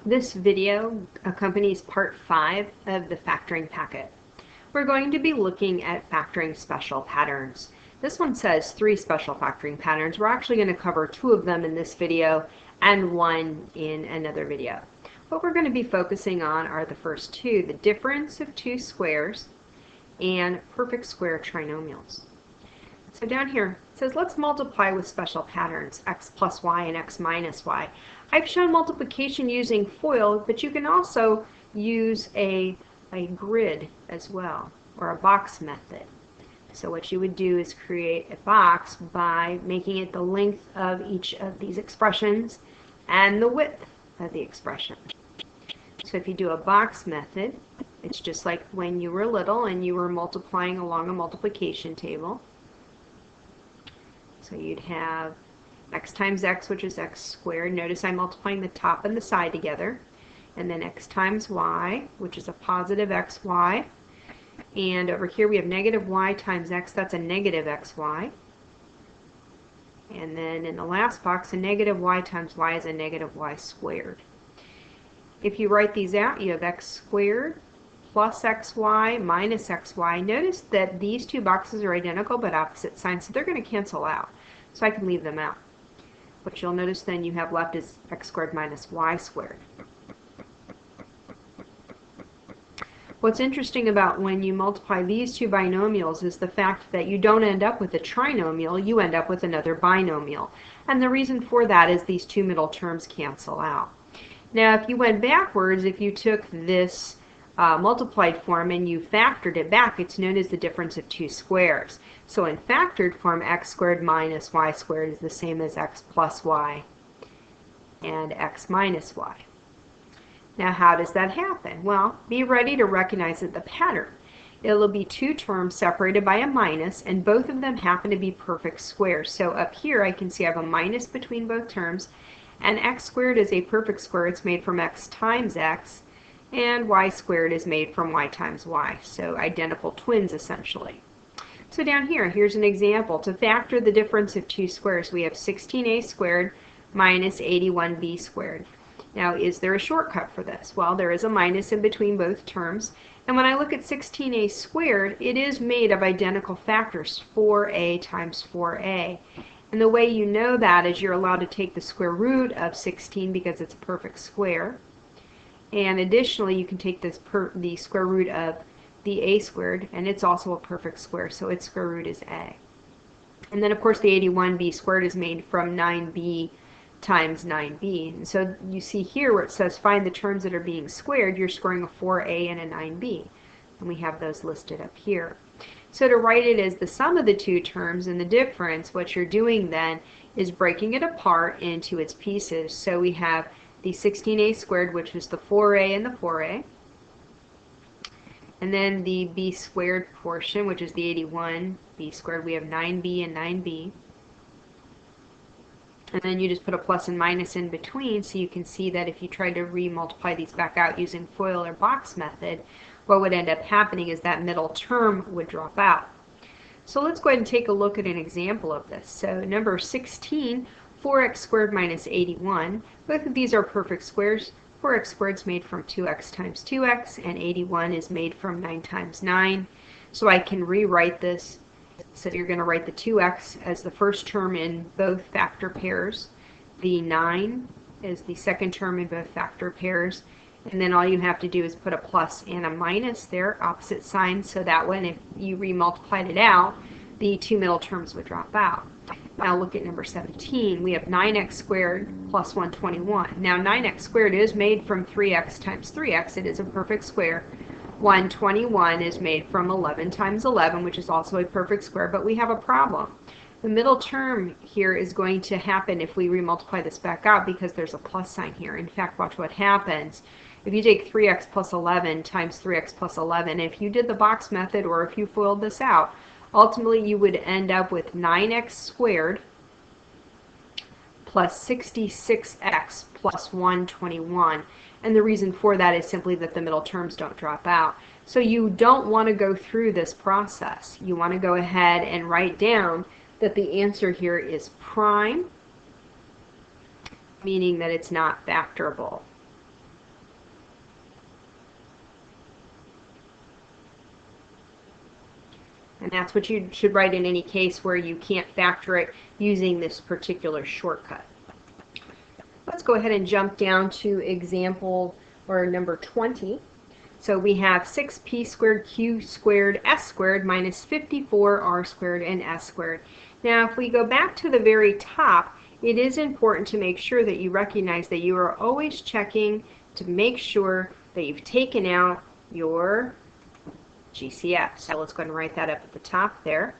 This video accompanies part 5 of the factoring packet. We're going to be looking at factoring special patterns. This one says 3 special factoring patterns. We're actually going to cover 2 of them in this video and 1 in another video. What we're going to be focusing on are the first 2, the difference of 2 squares and perfect square trinomials. So down here it says let's multiply with special patterns, x plus y and x minus y. I've shown multiplication using FOIL, but you can also use a grid as well, or a box method. So what you would do is create a box by making it the length of each of these expressions and the width of the expression. So if you do a box method, it's just like when you were little and you were multiplying along a multiplication table. So you'd have x times x, which is x squared. Notice I'm multiplying the top and the side together. And then x times y, which is a positive xy. And over here we have negative y times x, that's a negative xy. And then in the last box, a negative y times y is a negative y squared. If you write these out, you have x squared plus xy minus xy. Notice that these 2 boxes are identical but opposite signs, so they're going to cancel out. So I can leave them out. What you'll notice then you have left is x squared minus y squared. What's interesting about when you multiply these 2 binomials is the fact that you don't end up with a trinomial, you end up with another binomial. And the reason for that is these 2 middle terms cancel out. Now if you went backwards, if you took this multiplied form and you factored it back, it's known as the difference of 2 squares. So in factored form, x squared minus y squared is the same as x plus y and x minus y. Now how does that happen? Well, be ready to recognize that the pattern. It'll be 2 terms separated by a minus, and both of them happen to be perfect squares. So up here I can see I have a minus between both terms, and x squared is a perfect square. It's made from x times x, and y squared is made from y times y. So identical twins essentially. So down here, here's an example. To factor the difference of 2 squares, we have 16a squared minus 81b squared. Now, is there a shortcut for this? Well, there is a minus in between both terms. And when I look at 16a squared, it is made of identical factors, 4a times 4a. And the way you know that is you're allowed to take the square root of 16 because it's a perfect square. And additionally, you can take the square root of the a squared, and it's also a perfect square, so its square root is a. And then, of course, the 81b squared is made from 9b times 9b. And so you see here where it says find the terms that are being squared, you're squaring a 4a and a 9b. And we have those listed up here. So to write it as the sum of the 2 terms and the difference, what you're doing then is breaking it apart into its pieces. So we have the 16a squared, which is the 4a and the 4a. And then the b squared portion, which is the 81b squared, we have 9b and 9b. And then you just put a plus and minus in between, so you can see that if you try to re-multiply these back out using FOIL or box method, what would end up happening is that middle term would drop out. So let's go ahead and take a look at an example of this. So number 16, 4x squared minus 81. Both of these are perfect squares. 4x squared is made from 2x times 2x, and 81 is made from 9 times 9. So I can rewrite this. So you're going to write the 2x as the first term in both factor pairs. The 9 is the second term in both factor pairs. And then all you have to do is put a plus and a minus there, opposite signs, so that when if you re-multiplied it out, the 2 middle terms would drop out. Now look at number 17. We have 9x squared plus 121. Now 9x squared is made from 3x times 3x. It is a perfect square. 121 is made from 11 times 11, which is also a perfect square, but we have a problem. The middle term here is going to happen if we remultiply this back out because there's a plus sign here. In fact, watch what happens. If you take 3x plus 11 times 3x plus 11, if you did the box method or if you FOILed this out, ultimately you would end up with 9x squared plus 66x plus 121. And the reason for that is simply that the middle terms don't drop out. So you don't want to go through this process. You want to go ahead and write down that the answer here is prime, meaning that it's not factorable. And that's what you should write in any case where you can't factor it using this particular shortcut. Let's go ahead and jump down to example or number 20. So we have 6p squared q squared s squared minus 54r squared and s squared. Now if we go back to the very top, it is important to make sure that you recognize that you are always checking to make sure that you've taken out your GCF. So let's go ahead and write that up at the top there.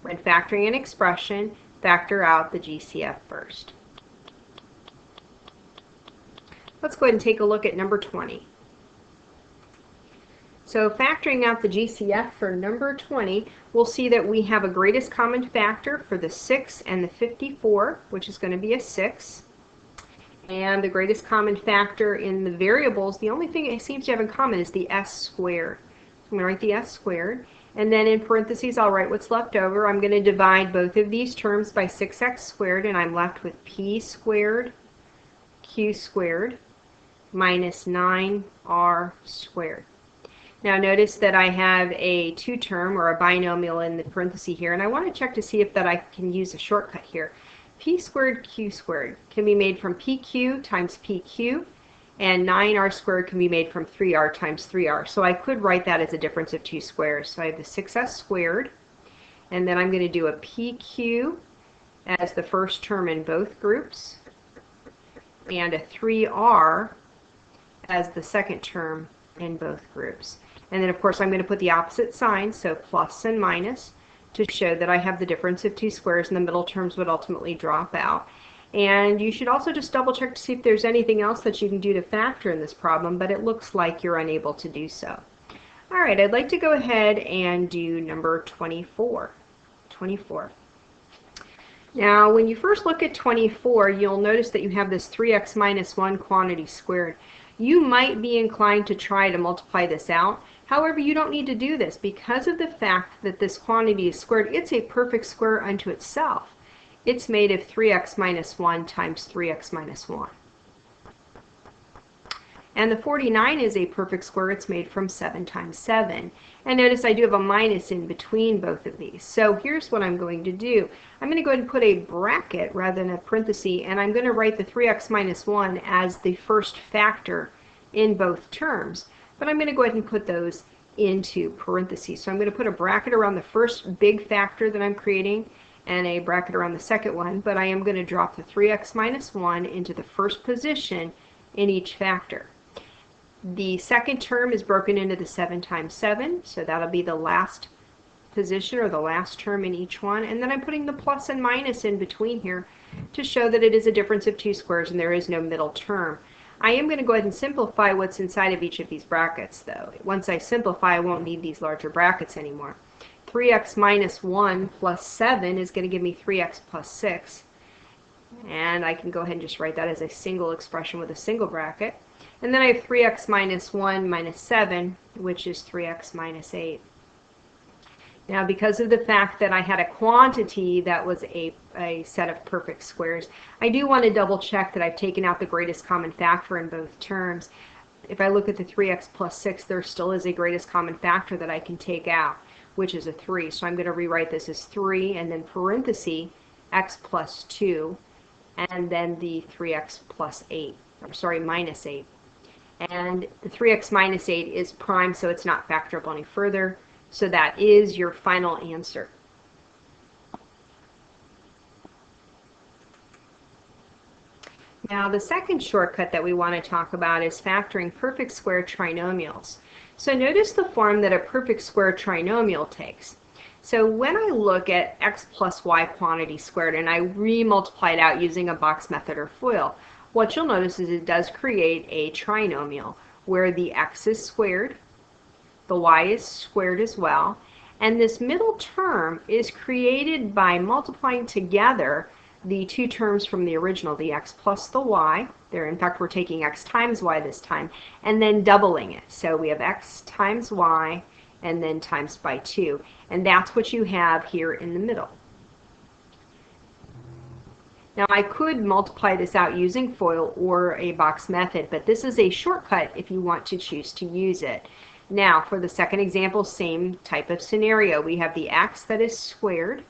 When factoring an expression, factor out the GCF first. Let's go ahead and take a look at number 20. So factoring out the GCF for number 20, we'll see that we have a greatest common factor for the 6 and the 54, which is going to be a 6. And the greatest common factor in the variables, the only thing it seems to have in common is the s squared. So I'm going to write the s squared. And then in parentheses, I'll write what's left over. I'm going to divide both of these terms by 6x squared, and I'm left with p squared q squared minus 9r squared. Now notice that I have a two-term or a binomial in the parenthesis here, and I want to check to see if that I can use a shortcut here. P squared q squared can be made from pq times pq, and 9r squared can be made from 3r times 3r. So I could write that as a difference of two squares. So I have the 6s squared, and then I'm going to do a pq as the first term in both groups, and a 3r as the second term in both groups. And then of course I'm going to put the opposite sign, so plus and minus, to show that I have the difference of two squares, and the middle terms would ultimately drop out. And you should also just double check to see if there's anything else that you can do to factor in this problem, but it looks like you're unable to do so. Alright, I'd like to go ahead and do number 24. Now when you first look at 24, you'll notice that you have this 3x minus 1 quantity squared. You might be inclined to try to multiply this out. However, you don't need to do this because of the fact that this quantity is squared. It's a perfect square unto itself. It's made of 3x minus 1 times 3x minus 1. And the 49 is a perfect square. It's made from 7 times 7. And notice I do have a minus in between both of these. So here's what I'm going to do. I'm going to go ahead and put a bracket rather than a parenthesis, and I'm going to write the 3x minus 1 as the first factor in both terms. But I'm going to go ahead and put those into parentheses. So I'm going to put a bracket around the first big factor that I'm creating and a bracket around the second one, but I am going to drop the 3x minus 1 into the first position in each factor. The second term is broken into the 7 times 7, so that'll be the last position or the last term in each one. And then I'm putting the plus and minus in between here to show that it is a difference of two squares and there is no middle term. I am going to go ahead and simplify what's inside of each of these brackets, though. Once I simplify, I won't need these larger brackets anymore. 3x minus 1 plus 7 is going to give me 3x plus 6. And I can go ahead and just write that as a single expression with a single bracket. And then I have 3x minus 1 minus 7, which is 3x minus 8. Now, because of the fact that I had a quantity that was a set of perfect squares, I do want to double check that I've taken out the greatest common factor in both terms. If I look at the 3x plus 6, there still is a greatest common factor that I can take out, which is a 3. So I'm going to rewrite this as 3 and then parenthesis x plus 2, and then the 3x plus 8, or sorry, minus 8. And the 3x minus 8 is prime, so it's not factorable any further. So that is your final answer. Now the second shortcut that we want to talk about is factoring perfect square trinomials. So notice the form that a perfect square trinomial takes. So when I look at x plus y quantity squared and I re-multiply it out using a box method or FOIL, what you'll notice is it does create a trinomial where the x is squared, the y is squared as well, and this middle term is created by multiplying together the two terms from the original, the x plus the y. There, in fact, we're taking x times y this time, and then doubling it. So we have x times y, and then times by 2. And that's what you have here in the middle. Now I could multiply this out using FOIL or a box method, but this is a shortcut if you want to choose to use it. Now, for the second example, same type of scenario. We have the x that is squared.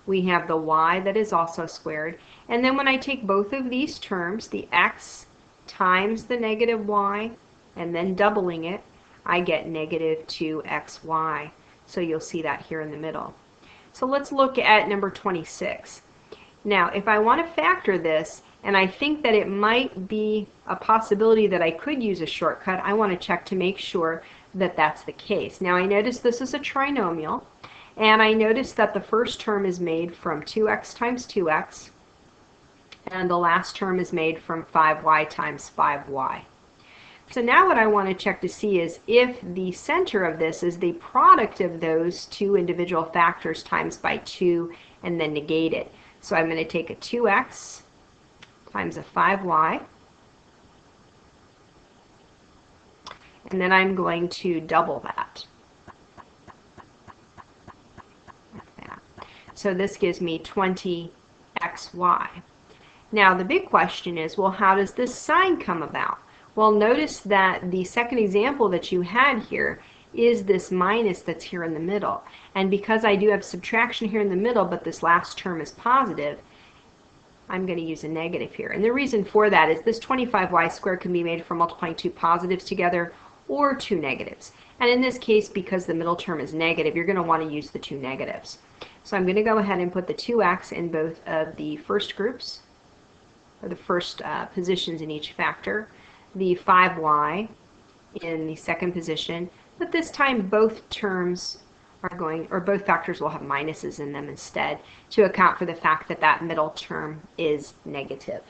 We have the y that is also squared. And then when I take both of these terms, the x times the negative y, and then doubling it, I get negative 2xy. So you'll see that here in the middle. So let's look at number 26. Now, if I want to factor this, and I think that it might be a possibility that I could use a shortcut, I want to check to make sure that that's the case. Now, I notice this is a trinomial, and I notice that the first term is made from 2x times 2x, and the last term is made from 5y times 5y. So now what I want to check to see is if the center of this is the product of those two individual factors times by 2 and then negate it. So I'm going to take a 2x times a 5y, and then I'm going to double that. Like that. So this gives me 20xy. Now the big question is, well, how does this sign come about? Well, notice that the second example that you had here is this minus that's here in the middle. And because I do have subtraction here in the middle, but this last term is positive, I'm going to use a negative here. And the reason for that is this 25y squared can be made from multiplying two positives together or two negatives. And in this case, because the middle term is negative, you're going to want to use the two negatives. So I'm going to go ahead and put the 2x in both of the first groups, or the first positions in each factor, the 5y in the second position, but this time both terms are going, or both factors will have minuses in them instead, to account for the fact that that middle term is negative.